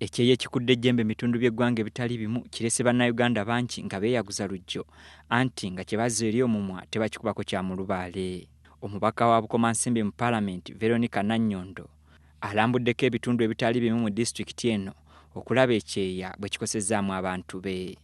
Ekyeya ekikudde ejjembe mitundu by'eggwanga ebitali bimu kirese bannayuganda bangi nga beeyaguza lujjo anti nga kye bazza eri omumwa tebakikubako kya mu lubaale. Omubaka wa Bukomansimbi mu Paalamenti Veronica Nannyondo alambuddeko ebitundu ebitali bimu mu disitulikiti eno okulaba ekyeya bwe kikosezzaamu abantu be.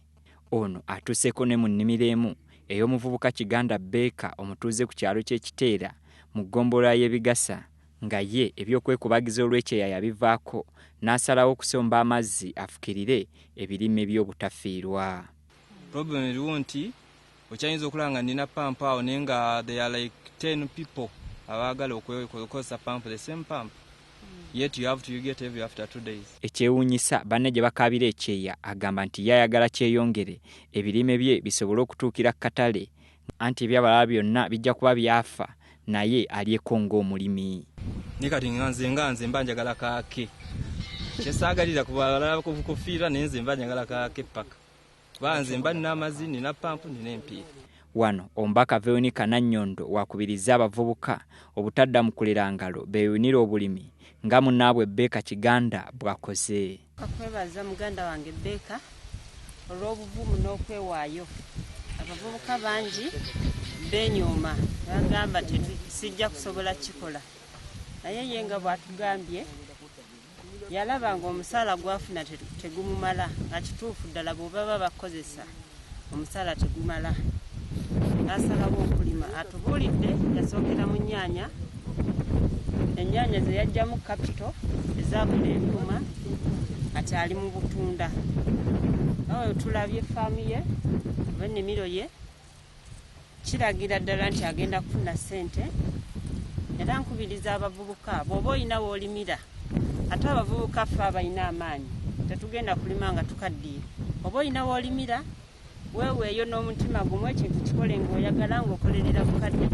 Ono atuuseeko ne mu nnimiro emu ey'omuvubuka Kiganda Beeka omutuuze ku kyalo ky'Ekiteera mu ggombolola y'Ebigasa nga ye ebyokwekubagiza olw'ekyeya yabivaako n'asalawo okusomba amazzi afukirire ebirime by'obutafiirwa. Problem eriwo nti okyayinza okulaba nga nina pampu awo naye nga they are like 10 people abaagala okukozesa pampu, the same pump. Yet you have to get every after 2 days. Ekyewuunyisa banne gye bakaabira ekyeya agamba nti yayagala kyeyongere ebirime bye bisobole okutuukira ku katale anti ebyabalala byonna bijja kuba byafa naye alyeko ng'omulimi. Ni kati nze mba njagala kaake. Kyesaagalira ku balala kufiira naye nze mba njagala kaake paka. Nze mba nina amazzi, nina pampu, nina empiira. Wano omubaka Veronica Nannyondo wakubiriza abavubuka obutadda mu kulera ngalo beeyunira obulimi nga munnaabwe Beeka Kiganda bwakoze. Kakwebaza muganda wange Beeka olw'obuvumu n'okwewaayo. Abavubuka bangi beenyooma bagamba sijja kusobola kikola. Naye ye nga bw'atugambye yalaba ng'omusaala gwafuna tegumumala nga kituufu ddala bw'obaba bakozesa omusaala tegumala. N'asalawo okulima atubuulidde yasookera mu nnyaanya. Ennyaanya ze yaggyamu kapito ezaagula ebyuma ati ali mu butunda. Awo tulabye faamu ye oba ennimiro ye kiragira ddala nti agenda kufuna ssente. Era nkubiriza abavubuka bw'oba olina w'olimira ate abavubuka ffe abalina amaanyi tetugenda kulima nga tukaddiye. Oba olina w'olimira weeweeyo n'omutima gumu ekintu kikole ng'oyagala ng'okolerera bukadde.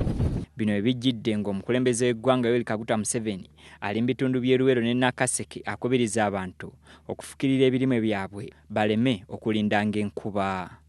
Bino ebijjidde ng'omukulembeze w'eggwanga Yoweri Kaguta Museveni ali mu bitundu by'e Luweero ne Nakaseke akubiriza abantu okufukirira ebirime byabwe baleme okulindanga enkuba.